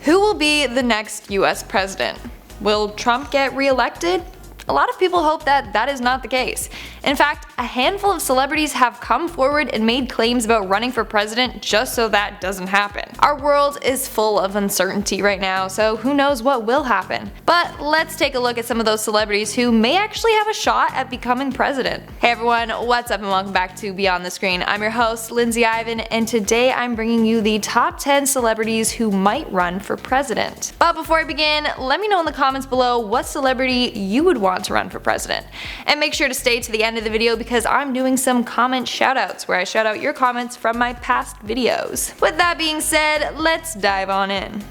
Who will be the next US president? Will Trump get re-elected? A lot of people hope that that is not the case. In fact, a handful of celebrities have come forward and made claims about running for president just so that doesn't happen. Our world is full of uncertainty right now, so who knows what will happen. But let's take a look at some of those celebrities who may actually have a shot at becoming president. Hey everyone, what's up and welcome back to Beyond the Screen. I'm your host, Lindsay Ivan, and today I'm bringing you the top 10 celebrities who might run for president. But before I begin, let me know in the comments below what celebrity you would want to run for president. And make sure to stay to the end of the video because I'm doing some comment shoutouts where I shout out your comments from my past videos. With that being said, let's dive on in.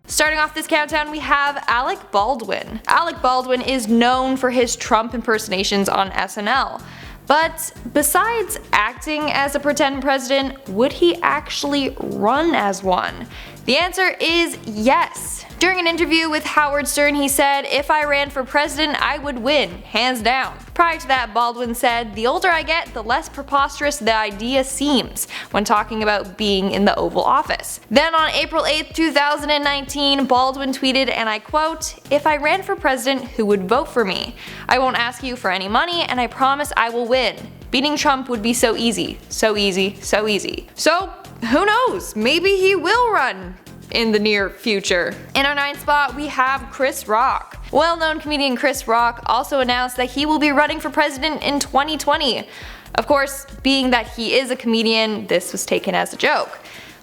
Starting off this countdown, we have Alec Baldwin. Alec Baldwin is known for his Trump impersonations on SNL. But besides acting as a pretend president, would he actually run as one? The answer is yes. During an interview with Howard Stern, he said, "If I ran for president, I would win, hands down." Prior to that, Baldwin said, "The older I get, the less preposterous the idea seems," when talking about being in the Oval Office. Then on April 8, 2019, Baldwin tweeted, and I quote, "If I ran for president, who would vote for me? I won't ask you for any money, and I promise I will win. Beating Trump would be so easy, so easy, so easy." So, who knows? Maybe he will run in the near future. In our 9th spot, we have Chris Rock. Well-known comedian Chris Rock also announced that he will be running for president in 2020. Of course, being that he is a comedian, this was taken as a joke.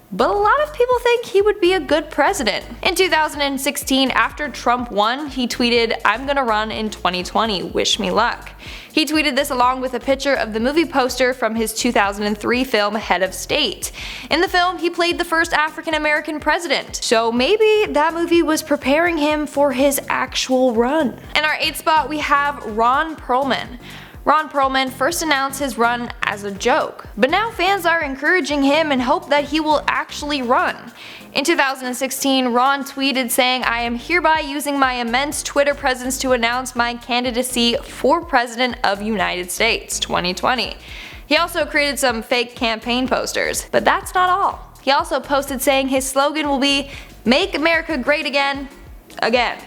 But a lot of people think he would be a good president. In 2016, after Trump won, he tweeted, "I'm gonna run in 2020, wish me luck." He tweeted this along with a picture of the movie poster from his 2003 film Head of State. In the film, he played the first African American president, so maybe that movie was preparing him for his actual run. In our 8th spot, we have Ron Perlman. Ron Perlman first announced his run as a joke, but now fans are encouraging him and hope that he will actually run. In 2016, Ron tweeted saying, "I am hereby using my immense Twitter presence to announce my candidacy for President of United States 2020. He also created some fake campaign posters, but that's not all. He also posted saying his slogan will be, "Make America Great Again, Again."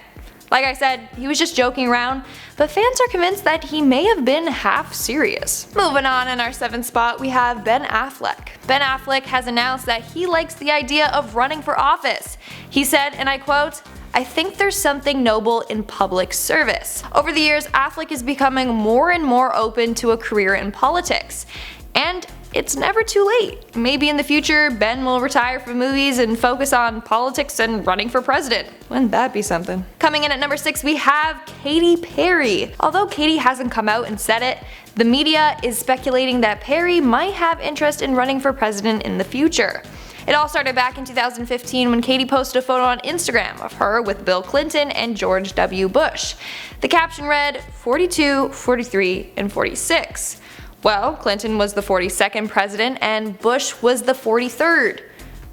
Like I said, he was just joking around, but fans are convinced that he may have been half serious. Moving on, in our 7th spot, we have Ben Affleck. Ben Affleck has announced that he likes the idea of running for office. He said, and I quote, "I think there's something noble in public service." Over the years, Affleck is becoming more and more open to a career in politics. And it's never too late. Maybe in the future, Ben will retire from movies and focus on politics and running for president. Wouldn't that be something? Coming in at number 6, we have Katy Perry. Although Katy hasn't come out and said it, the media is speculating that Perry might have interest in running for president in the future. It all started back in 2015 when Katy posted a photo on Instagram of her with Bill Clinton and George W. Bush. The caption read, 42, 43, and 46. Well, Clinton was the 42nd president and Bush was the 43rd,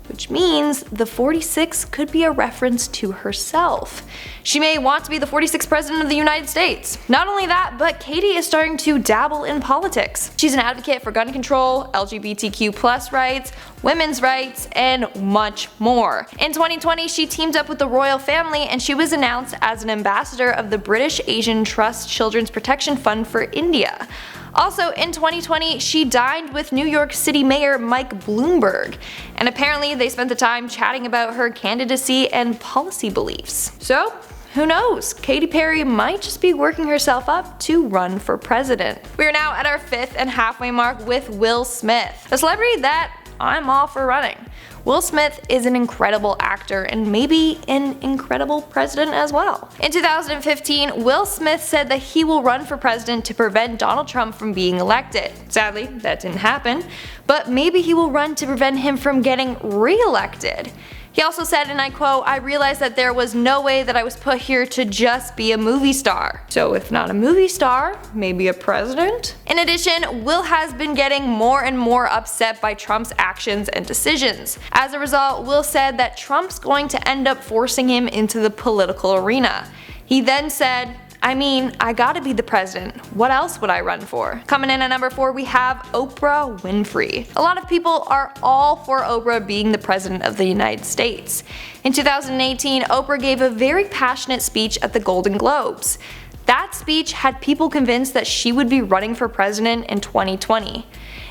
which means the 46 could be a reference to herself. She may want to be the 46th president of the United States. Not only that, but Katy is starting to dabble in politics. She's an advocate for gun control, LGBTQ+ rights, women's rights, and much more. In 2020, she teamed up with the royal family and she was announced as an ambassador of the British Asian Trust Children's Protection Fund for India. Also, in 2020, she dined with New York City Mayor Mike Bloomberg, and apparently they spent the time chatting about her candidacy and policy beliefs. So, who knows? Katy Perry might just be working herself up to run for president. We are now at our 5th and halfway mark with Will Smith, a celebrity that I'm all for running. Will Smith is an incredible actor and maybe an incredible president as well. In 2015, Will Smith said that he will run for president to prevent Donald Trump from being elected. Sadly, that didn't happen, but maybe he will run to prevent him from getting re-elected. He also said, and I quote, "I realized that there was no way that I was put here to just be a movie star. So if not a movie star, maybe a president?" In addition, Will has been getting more and more upset by Trump's actions and decisions. As a result, Will said that Trump's going to end up forcing him into the political arena. He then said, I mean, I gotta be the president. What else would I run for? Coming in at number 4, we have Oprah Winfrey. A lot of people are all for Oprah being the president of the United States. In 2018, Oprah gave a very passionate speech at the Golden Globes. That speech had people convinced that she would be running for president in 2020.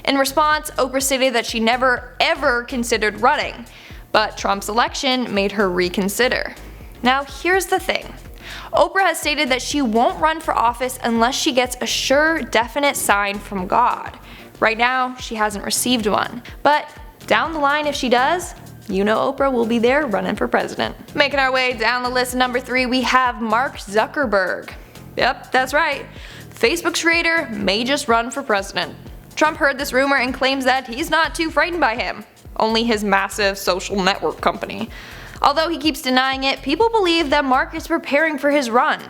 In response, Oprah stated that she never ever considered running, but Trump's election made her reconsider. Now here's the thing. Oprah has stated that she won't run for office unless she gets a sure, definite sign from God. Right now, she hasn't received one. But down the line, if she does, you know Oprah will be there running for president. Making our way down the list, number 3, we have Mark Zuckerberg. Yep, that's right. Facebook's creator may just run for president. Trump heard this rumor and claims that he's not too frightened by him, only his massive social network company. Although he keeps denying it, people believe that Mark is preparing for his run.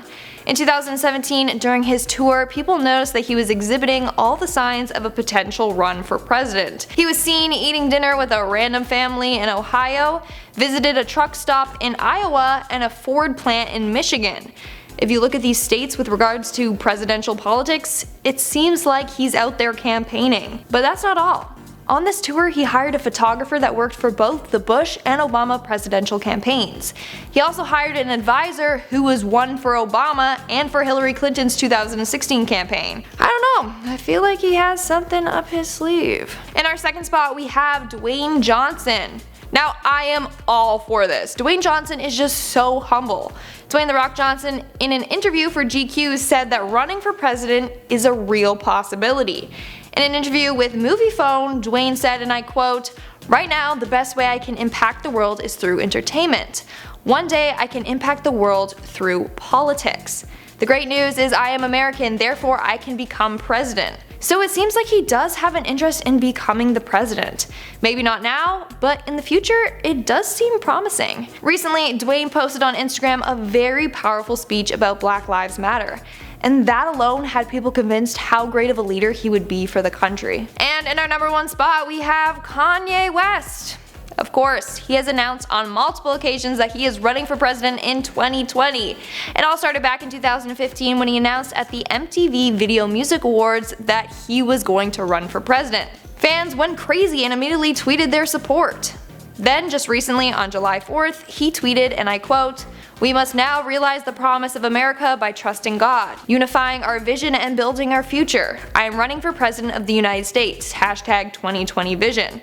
In 2017, during his tour, people noticed that he was exhibiting all the signs of a potential run for president. He was seen eating dinner with a random family in Ohio, visited a truck stop in Iowa, and a Ford plant in Michigan. If you look at these states with regards to presidential politics, it seems like he's out there campaigning. But that's not all. On this tour, he hired a photographer that worked for both the Bush and Obama presidential campaigns. He also hired an advisor who was one for Obama and for Hillary Clinton's 2016 campaign. I don't know, I feel like he has something up his sleeve. In our second spot, we have Dwayne Johnson. Now, I am all for this. Dwayne Johnson is just so humble. Dwayne "The Rock" Johnson, in an interview for GQ, said that running for president is a real possibility. In an interview with Moviefone, Dwayne said, and I quote, "Right now, the best way I can impact the world is through entertainment. One day I can impact the world through politics. The great news is I am American, therefore I can become president." So it seems like he does have an interest in becoming the president. Maybe not now, but in the future, it does seem promising. Recently, Dwayne posted on Instagram a very powerful speech about Black Lives Matter. And that alone had people convinced how great of a leader he would be for the country. And in our number 1 spot, we have Kanye West. Of course, he has announced on multiple occasions that he is running for president in 2020. It all started back in 2015 when he announced at the MTV Video Music Awards that he was going to run for president. Fans went crazy and immediately tweeted their support. Then, just recently on July 4th, he tweeted, and I quote, "We must now realize the promise of America by trusting God, unifying our vision and building our future. I am running for president of the United States, hashtag 2020 vision."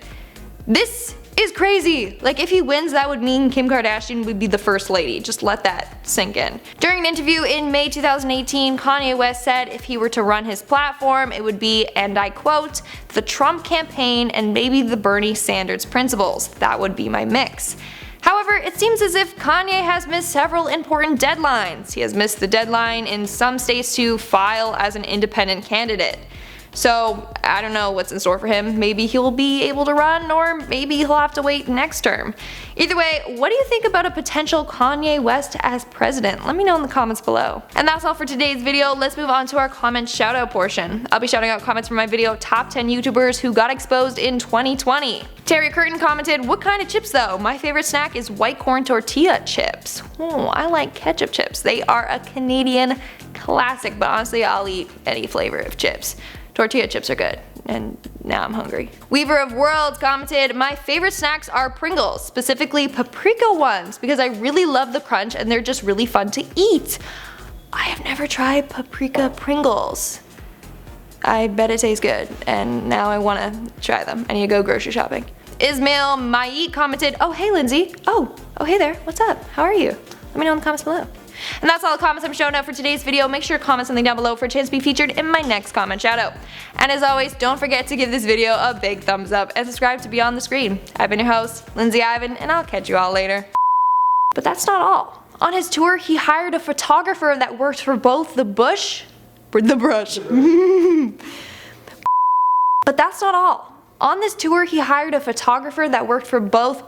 This is crazy. Like, if he wins, that would mean Kim Kardashian would be the first lady. Just let that sink in. During an interview in May 2018, Kanye West said if he were to run his platform, it would be, and I quote, "the Trump campaign and maybe the Bernie Sanders principles. That would be my mix." However, it seems as if Kanye has missed several important deadlines. He has missed the deadline in some states to file as an independent candidate. So, I don't know what's in store for him. Maybe he'll be able to run, or maybe he'll have to wait next term. Either way, what do you think about a potential Kanye West as president? Let me know in the comments below. And that's all for today's video. Let's move on to our comment shoutout portion. I'll be shouting out comments from my video, Top 10 YouTubers Who Got Exposed in 2020. Terry Curtin commented, "What kind of chips though? My favorite snack is white corn tortilla chips." Oh, I like ketchup chips. They are a Canadian classic, but honestly, I'll eat any flavor of chips. Tortilla chips are good, and now I'm hungry. Weaver of Worlds commented, "My favorite snacks are Pringles, specifically paprika ones, because I really love the crunch and they're just really fun to eat." I have never tried paprika Pringles. I bet it tastes good, and now I want to try them. I need to go grocery shopping. Ismail Maik commented, "Oh hey Lindsay, oh hey there, what's up, how are you? Let me know in the comments below." And that's all the comments I'm showing up for today's video. Make sure to comment something down below for a chance to be featured in my next comment shoutout. And as always, don't forget to give this video a big thumbs up and subscribe to Beyond the Screen. I've been your host, Lindsay Ivan, and I'll catch you all later. But that's not all. On his tour, he hired a photographer that worked for both the Bush, But that's not all. On this tour, he hired a photographer that worked for both.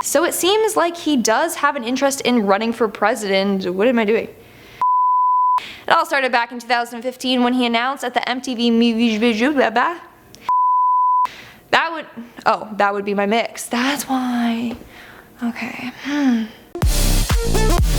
So it seems like he does have an interest in running for president. What am I doing? It all started back in 2015 when he announced at the MTV that would be my mix. That's why. Okay. Bye!